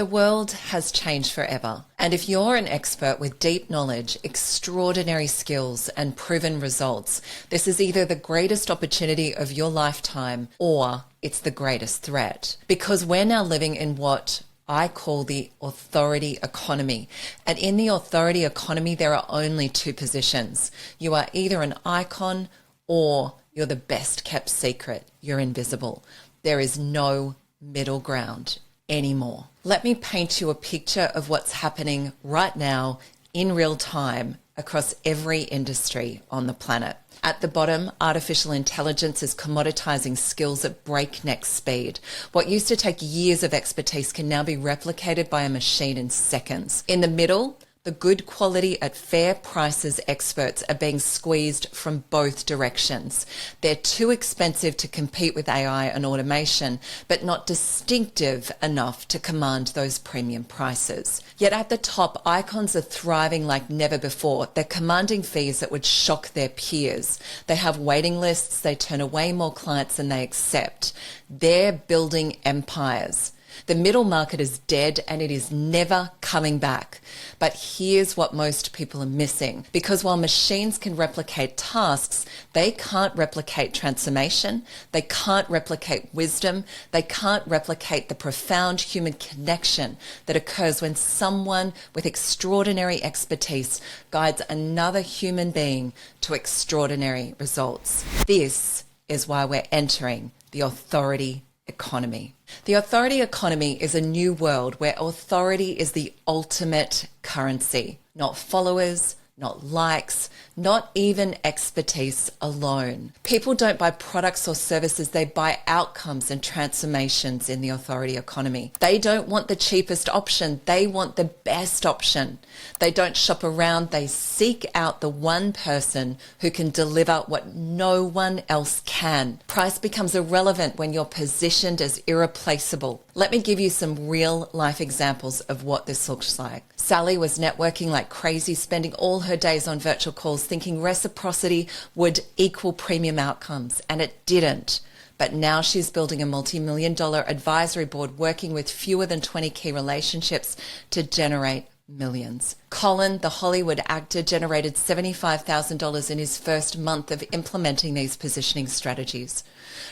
The world has changed forever, and if you're an expert with deep knowledge, extraordinary skills, and proven results, this is either the greatest opportunity of your lifetime or it's the greatest threat. Because we're now living in what I call the authority economy. And in the authority economy, there are only two positions. You are either an icon or you're the best kept secret. You're invisible. There is no middle ground anymore. Let me paint you a picture of what's happening right now in real time across every industry on the planet. At the bottom, artificial intelligence is commoditizing skills at breakneck speed. What used to take years of expertise can now be replicated by a machine in seconds. In the middle, the good quality at fair prices experts are being squeezed from both directions. They're too expensive to compete with AI and automation, but not distinctive enough to command those premium prices. Yet at the top, icons are thriving like never before. They're commanding fees that would shock their peers. They have waiting lists. They turn away more clients than they accept. They're building empires. The middle market is dead and it is never coming back. But here's what most people are missing. Because while machines can replicate tasks, they can't replicate transformation, they can't replicate wisdom, they can't replicate the profound human connection that occurs when someone with extraordinary expertise guides another human being to extraordinary results. This is why we're entering the authority economy. The authority economy is a new world where authority is the ultimate currency, not followers, not likes, not even expertise alone. People don't buy products or services, they buy outcomes and transformations in the authority economy. They don't want the cheapest option, they want the best option. They don't shop around, they seek out the one person who can deliver what no one else can. Price becomes irrelevant when you're positioned as irreplaceable. Let me give you some real life examples of what this looks like. Sally was networking like crazy, spending all her days on virtual calls, thinking reciprocity would equal premium outcomes, and it didn't. But now she's building a multi-million-dollar advisory board working with fewer than 20 key relationships to generate millions. Colin, the Hollywood actor, generated $75,000 in his first month of implementing these positioning strategies.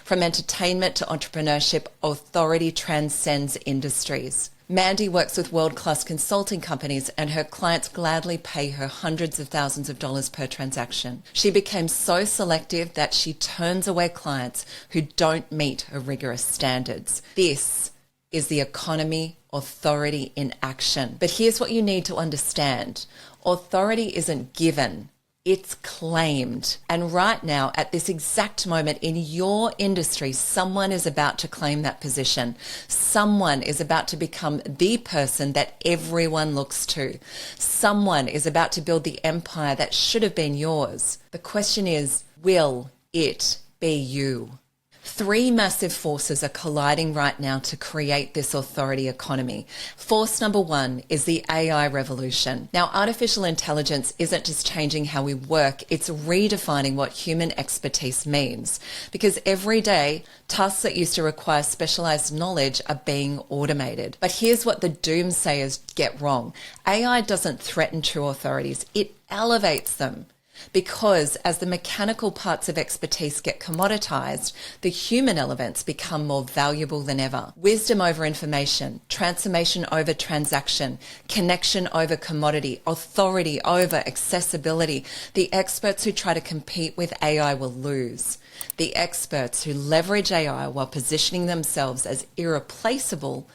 From entertainment to entrepreneurship, authority transcends industries. Mandy works with world-class consulting companies and her clients gladly pay her hundreds of thousands of dollars per transaction. She became so selective that she turns away clients who don't meet her rigorous standards. This is the economy authority in action. But here's what you need to understand. Authority isn't given. It's claimed. And right now, at this exact moment in your industry, someone is about to claim that position. Someone is about to become the person that everyone looks to. Someone is about to build the empire that should have been yours. The question is, will it be you? Three massive forces are colliding right now to create this authority economy. Force number one is the AI revolution. Now, artificial intelligence isn't just changing how we work, it's redefining what human expertise means. Because every day, tasks that used to require specialized knowledge are being automated. But here's what the doomsayers get wrong. AI doesn't threaten true authorities, it elevates them. Because as the mechanical parts of expertise get commoditized, the human elements become more valuable than ever. Wisdom over information, transformation over transaction, connection over commodity, authority over accessibility. The experts who try to compete with AI will lose. The experts who leverage AI while positioning themselves as irreplaceable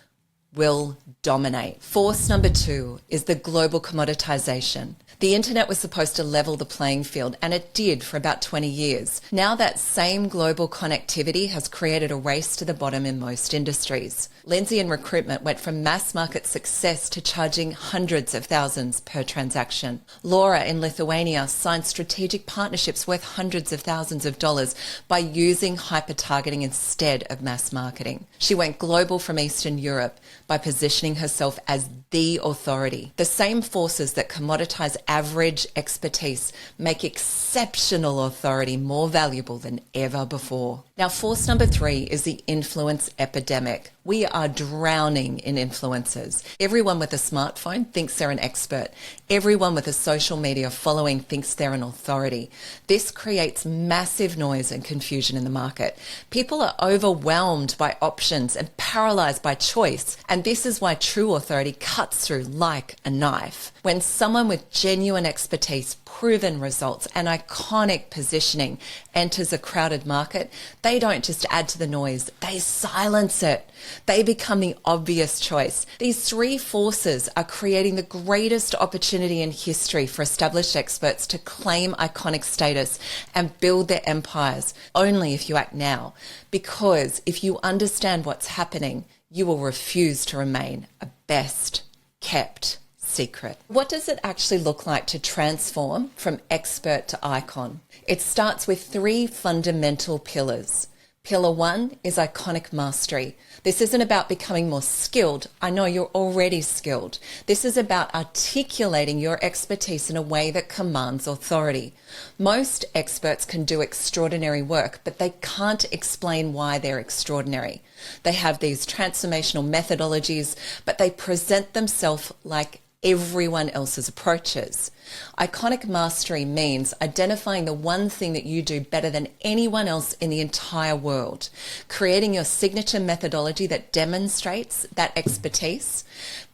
will dominate. Force number two is the global commoditization. The internet was supposed to level the playing field, and it did for about 20 years. Now that same global connectivity has created a race to the bottom in most industries. Lindsay in recruitment went from mass market success to charging hundreds of thousands per transaction. Laura in Lithuania signed strategic partnerships worth hundreds of thousands of dollars by using hyper-targeting instead of mass marketing. She went global from Eastern Europe, by positioning herself as the authority. The same forces that commoditize average expertise make exceptional authority more valuable than ever before. Now, force number 3 is the influence epidemic. We are drowning in influencers. Everyone with a smartphone thinks they're an expert. Everyone with a social media following thinks they're an authority. This creates massive noise and confusion in the market. People are overwhelmed by options and paralyzed by choice. And this is why true authority cuts through like a knife. When someone with genuine expertise, proven results, and iconic positioning enters a crowded market, they don't just add to the noise, they silence it. They become the obvious choice. These 3 forces are creating the greatest opportunity in history for established experts to claim iconic status and build their empires, only if you act now. Because if you understand what's happening, you will refuse to remain a best kept secret. What does it actually look like to transform from expert to icon? It starts with 3 fundamental pillars. Pillar 1 is iconic mastery. This isn't about becoming more skilled. I know you're already skilled. This is about articulating your expertise in a way that commands authority. Most experts can do extraordinary work, but they can't explain why they're extraordinary. They have these transformational methodologies, but they present themselves like everyone else's approaches. Iconic mastery means identifying the one thing that you do better than anyone else in the entire world, creating your signature methodology that demonstrates that expertise,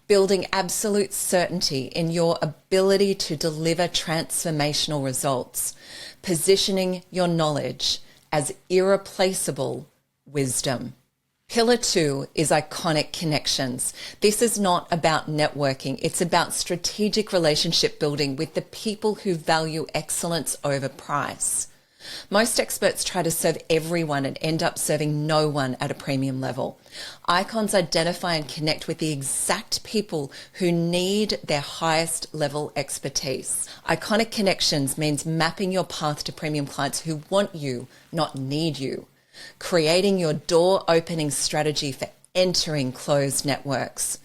building absolute certainty in your ability to deliver transformational results, positioning your knowledge as irreplaceable wisdom. Pillar 2 is iconic connections. This is not about networking. It's about strategic relationship building with the people who value excellence over price. Most experts try to serve everyone and end up serving no one at a premium level. Icons identify and connect with the exact people who need their highest level expertise. Iconic connections means mapping your path to premium clients who want you, not need you. Creating your door opening strategy for entering closed networks.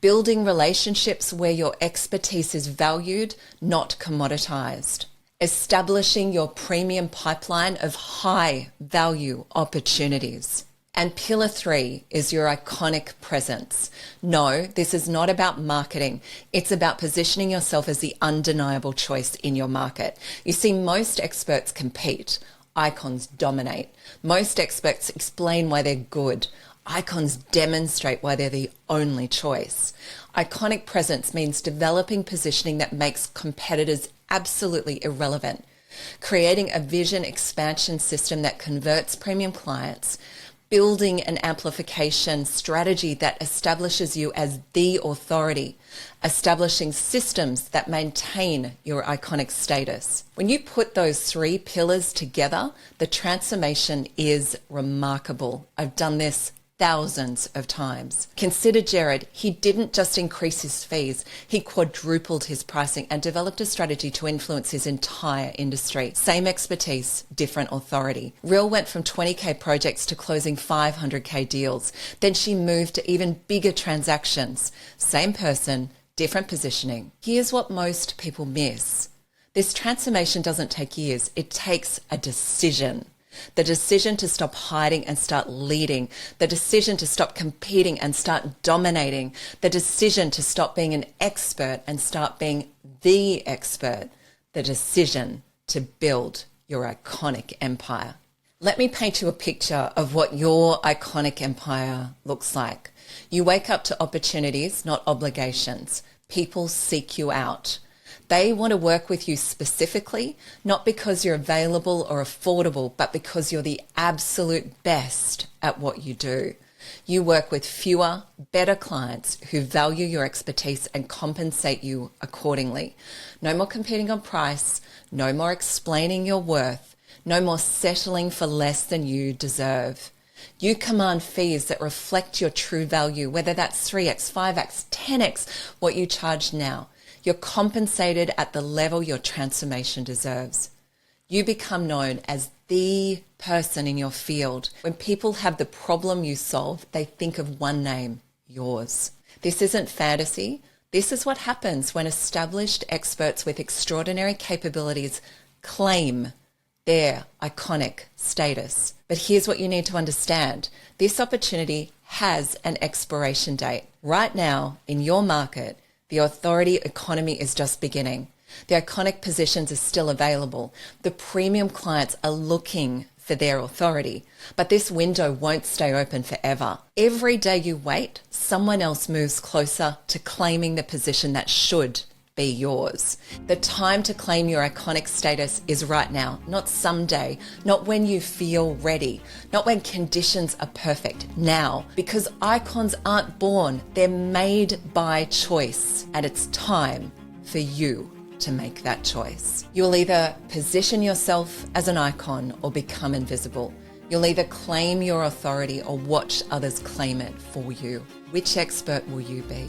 Building relationships where your expertise is valued, not commoditized. Establishing your premium pipeline of high value opportunities. And pillar 3 is your iconic presence. No, this is not about marketing. It's about positioning yourself as the undeniable choice in your market. You see, most experts compete. Icons dominate. Most experts explain why they're good. Icons demonstrate why they're the only choice. Iconic presence means developing positioning that makes competitors absolutely irrelevant, creating a vision expansion system that converts premium clients, building an amplification strategy that establishes you as the authority, establishing systems that maintain your iconic status. When you put those 3 pillars together, the transformation is remarkable. I've done this thousands of times. Consider Jared. He didn't just increase his fees, he quadrupled his pricing and developed a strategy to influence his entire industry. Same expertise, different authority. Real went from 20K projects to closing 500K deals. Then she moved to even bigger transactions. Same person, different positioning. Here's what most people miss. This transformation doesn't take years. It takes a decision. The decision to stop hiding and start leading. The decision to stop competing and start dominating. The decision to stop being an expert and start being the expert. The decision to build your iconic empire. Let me paint you a picture of what your iconic empire looks like. You wake up to opportunities, not obligations. People seek you out. They want to work with you specifically, not because you're available or affordable, but because you're the absolute best at what you do. You work with fewer, better clients who value your expertise and compensate you accordingly. No more competing on price, no more explaining your worth, no more settling for less than you deserve. You command fees that reflect your true value, whether that's 3x, 5x, 10x what you charge now. You're compensated at the level your transformation deserves. You become known as the person in your field. When people have the problem you solve, they think of one name, yours. This isn't fantasy. This is what happens when established experts with extraordinary capabilities claim their iconic status. But here's what you need to understand. This opportunity has an expiration date. Right now, in your market, the authority economy is just beginning. The iconic positions are still available. The premium clients are looking for their authority, but this window won't stay open forever. Every day you wait, someone else moves closer to claiming the position that should be yours. The time to claim your iconic status is right now, not someday, not when you feel ready, not when conditions are perfect, now. Because icons aren't born, they're made by choice, and it's time for you to make that choice. You'll either position yourself as an icon or become invisible. You'll either claim your authority or watch others claim it for you. Which expert will you be?